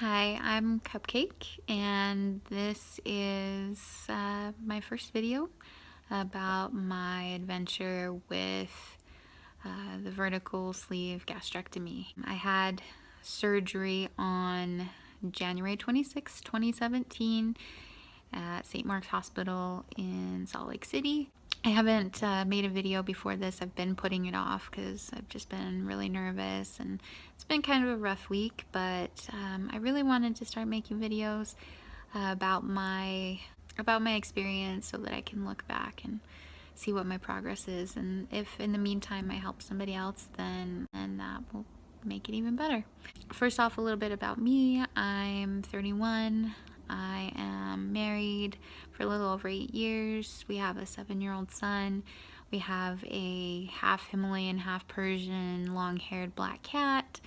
Hi, I'm Cupcake, and this is my first video about my adventure with the vertical sleeve gastrectomy. I had surgery on January 26, 2017 at St. Mark's Hospital in Salt Lake City. I haven't made a video before this. I've been putting it off because I've just been really nervous and it's been kind of a rough week, but I really wanted to start making videos about my experience so that I can look back and see what my progress is, and if in the meantime I help somebody else, then that will make it even better. First off, a little bit about me. I'm 31. I am married for a little over 8 years. We have a 7-year-old son. We have a half Himalayan, half Persian, long-haired black cat,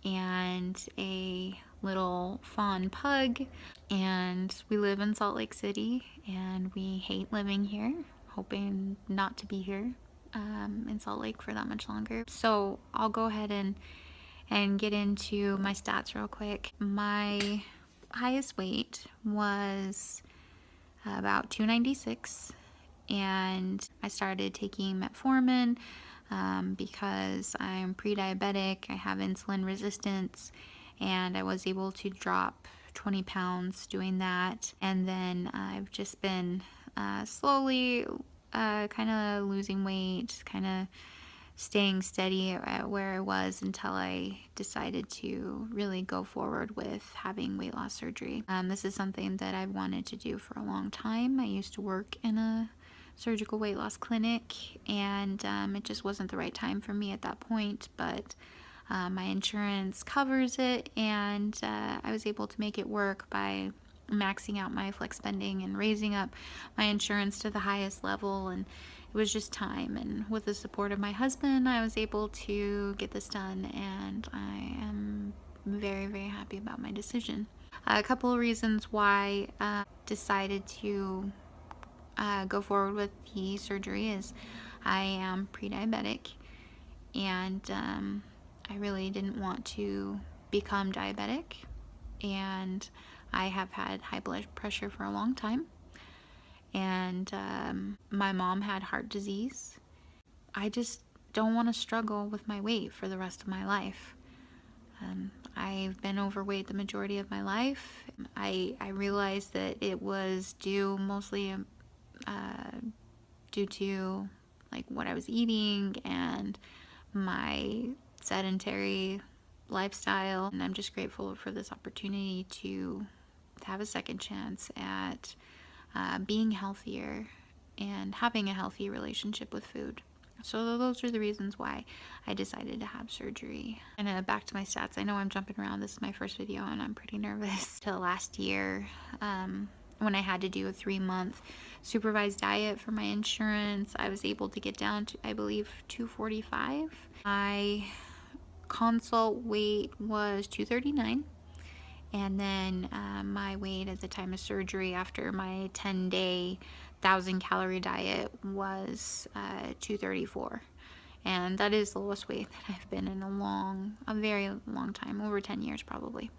and a little fawn pug. And we live in Salt Lake City, and we hate living here, hoping not to be here in Salt Lake for that much longer. So I'll go ahead and get into my stats real quick. My highest weight was about 296, and I started taking metformin because I'm pre-diabetic, I have insulin resistance, and I was able to drop 20 pounds doing that. And then I've just been slowly kind of losing weight, kind of staying steady at where I was until I decided to really go forward with having weight loss surgery. This is something that I've wanted to do for a long time. I used to work in a surgical weight loss clinic, and it just wasn't the right time for me at that point, but my insurance covers it, and I was able to make it work by maxing out my flex spending and raising up my insurance to the highest level, and it was just time. And with the support of my husband, I was able to get this done, and I am very, very happy about my decision. A couple of reasons why I decided to go forward with the surgery is I am pre-diabetic, and I really didn't want to become diabetic, and I have had high blood pressure for a long time, and my mom had heart disease. I just don't want to struggle with my weight for the rest of my life. I've been overweight the majority of my life. I realized that it was due mostly due to like what I was eating and my sedentary lifestyle, and I'm just grateful for this opportunity to have a second chance at being healthier and having a healthy relationship with food. So those are the reasons why I decided to have surgery. And back to my stats. I know I'm jumping around. This is my first video and I'm pretty nervous. Till last year, when I had to do a 3-month supervised diet for my insurance, I was able to get down to, I believe, 245. My consult weight was 239. And then my weight at the time of surgery after my 10-day 1,000-calorie diet was 234. And that is the lowest weight that I've been in a very long time, over 10 years probably.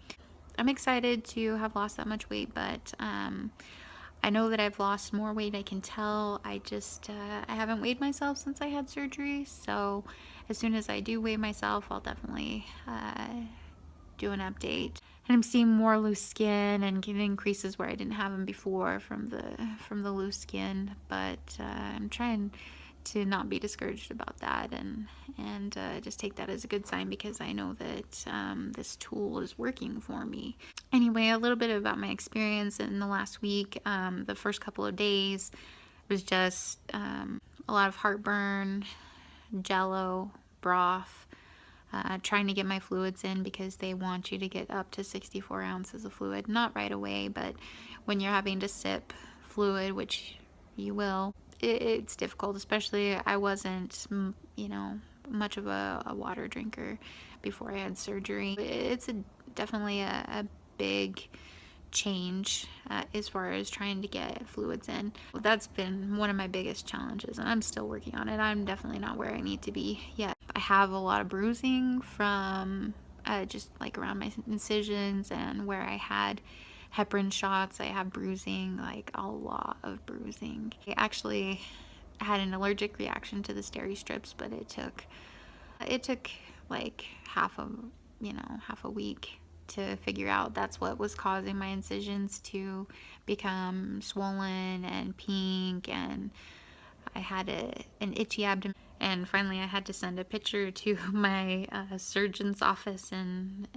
I'm excited to have lost that much weight, but I know that I've lost more weight. I can tell. I haven't weighed myself since I had surgery, so as soon as I do weigh myself, I'll definitely do an update. And I'm seeing more loose skin and getting increases where I didn't have them before from the loose skin, but I'm trying to not be discouraged about that, and just take that as a good sign, because I know that this tool is working for me. Anyway, a little bit about my experience in the last week. The first couple of days was just a lot of heartburn, jello, broth, trying to get my fluids in, because they want you to get up to 64 ounces of fluid. Not right away, but when you're having to sip fluid, which you will, it's difficult. Especially I wasn't, much of a water drinker before I had surgery. It's definitely a big change as far as trying to get fluids in. That's been one of my biggest challenges, and I'm still working on it. I'm definitely not where I need to be yet. I have a lot of bruising from just like around my incisions and where I had heparin shots. I have bruising, like a lot of bruising. I actually had an allergic reaction to the steri strips, but it took like half a week to figure out that's what was causing my incisions to become swollen and pink, and I had an itchy abdomen. And finally I had to send a picture to my surgeon's office, and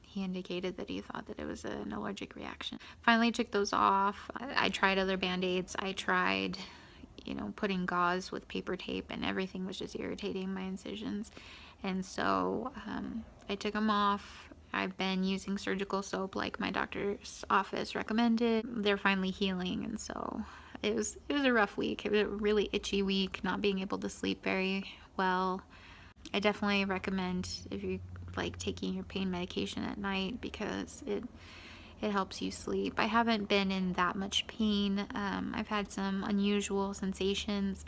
he indicated that he thought that it was an allergic reaction. Finally took those off. I tried other band-aids. I tried, putting gauze with paper tape, and everything was just irritating my incisions. And so I took them off. I've been using surgical soap like my doctor's office recommended. They're finally healing, and so it was a rough week. It was a really itchy week, not being able to sleep very well. I definitely recommend if you like taking your pain medication at night, because it helps you sleep. I haven't been in that much pain. I've had some unusual sensations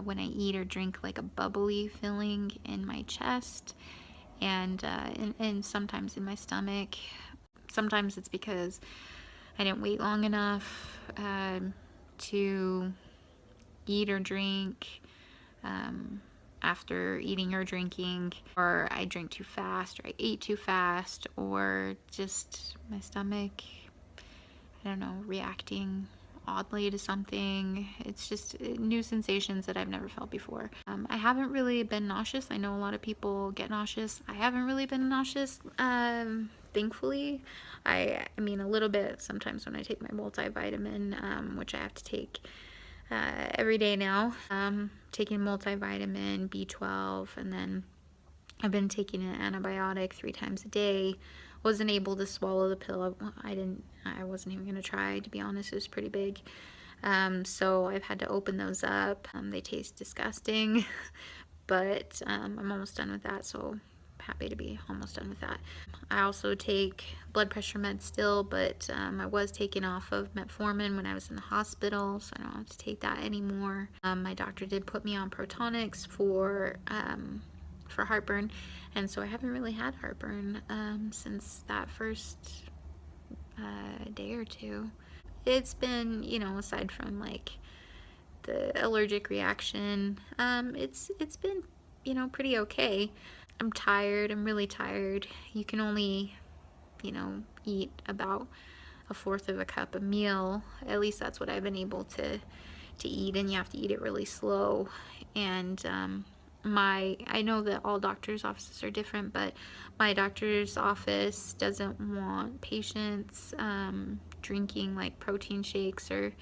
when I eat or drink, like a bubbly feeling in my chest, and sometimes in my stomach. Sometimes it's because I didn't wait long enough to eat or drink after eating or drinking, or I drank too fast, or I ate too fast, or just my stomach, I don't know, reacting oddly to something. It's just new sensations that I've never felt before. I haven't really been nauseous. I know a lot of people get nauseous. I haven't really been nauseous, thankfully. I mean, a little bit sometimes when I take my multivitamin, which I have to take every day now. Taking multivitamin, B12, and then I've been taking an antibiotic 3 times a day. Wasn't able to swallow the pill. I wasn't even gonna try, to be honest. It was pretty big. So I've had to open those up. They taste disgusting, but I'm almost done with that, so happy to be almost done with that. I also take blood pressure meds still, but I was taken off of metformin when I was in the hospital, so I don't have to take that anymore. My doctor did put me on Protonix for heartburn, and so I haven't really had heartburn since that first day or two. It's been, aside from like the allergic reaction, it's been, pretty okay. I'm tired. I'm really tired. You can only, eat about 1/4 of a cup a meal. At least that's what I've been able to eat, and you have to eat it really slow. And I know that all doctors' offices are different, but my doctor's office doesn't want patients drinking like protein shakes or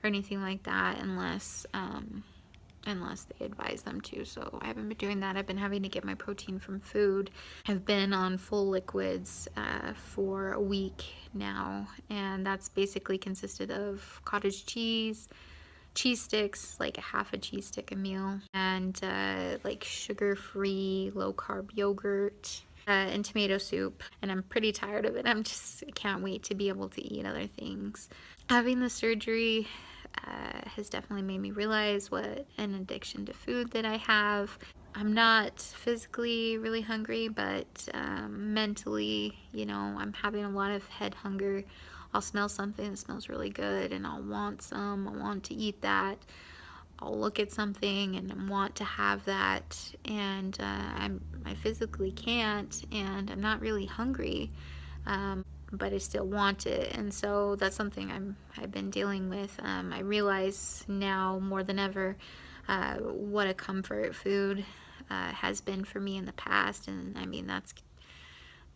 anything like that unless they advise them to. So I haven't been doing that. I've been having to get my protein from food. I've been on full liquids for a week now, and that's basically consisted of cottage cheese sticks, like a 1/2 cheese stick a meal, and like sugar-free low-carb yogurt, and tomato soup. And I'm pretty tired of it. I can't wait to be able to eat other things. Having the surgery has definitely made me realize what an addiction to food that I have. I'm not physically really hungry, but mentally, I'm having a lot of head hunger. I'll smell something that smells really good and I'll want some. I want to eat that. I'll look at something and want to have that, and I physically can't, and I'm not really hungry, but I still want it. And so that's something I've been dealing with. I realize now more than ever what a comfort food has been for me in the past, and I mean it's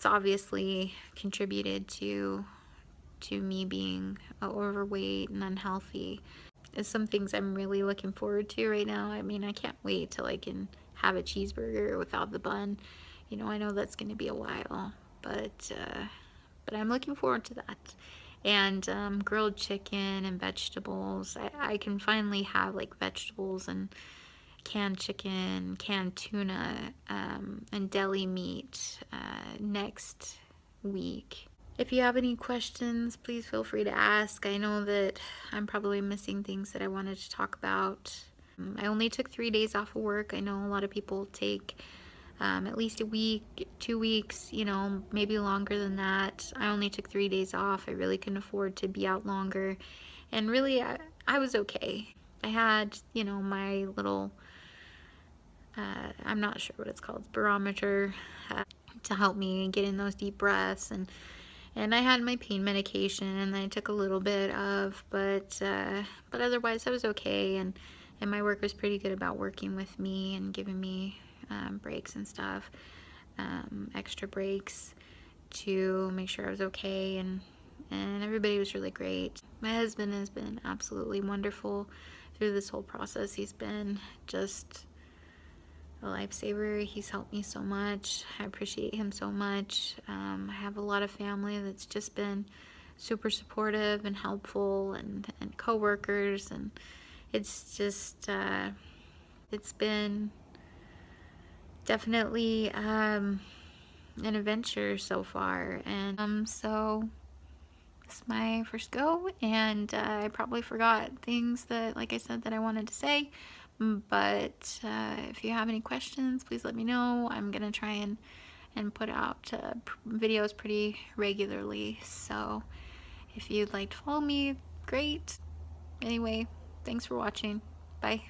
obviously contributed to me being overweight and unhealthy. It's some things I'm really looking forward to right now. I mean, I can't wait till I can have a cheeseburger without the bun. I know that's going to be a while, but I'm looking forward to that. And grilled chicken and vegetables. I can finally have like vegetables and canned chicken, canned tuna, and deli meat next week. If you have any questions, please feel free to ask. I know that I'm probably missing things that I wanted to talk about. I only took 3 days off of work. I know a lot of people take at least a week, 2 weeks, you know, maybe longer than that. I only took 3 days off. I really couldn't afford to be out longer. And really, I was okay. I had, you know, my little, I'm not sure what it's called, barometer, to help me get in those deep breaths. And I had my pain medication that I took a little bit of, but otherwise I was okay. And my work was pretty good about working with me and giving me breaks and stuff, extra breaks to make sure I was okay. And everybody was really great. My husband has been absolutely wonderful through this whole process. He's been just a lifesaver. He's helped me so much. I appreciate him so much. I have a lot of family that's just been super supportive and helpful, and coworkers, and it's just it's been definitely an adventure so far. And so it's my first go, and I probably forgot things that, like I said, that I wanted to say. But if you have any questions, please let me know. I'm gonna try and put out videos pretty regularly. So if you'd like to follow me, great. Anyway, thanks for watching. Bye.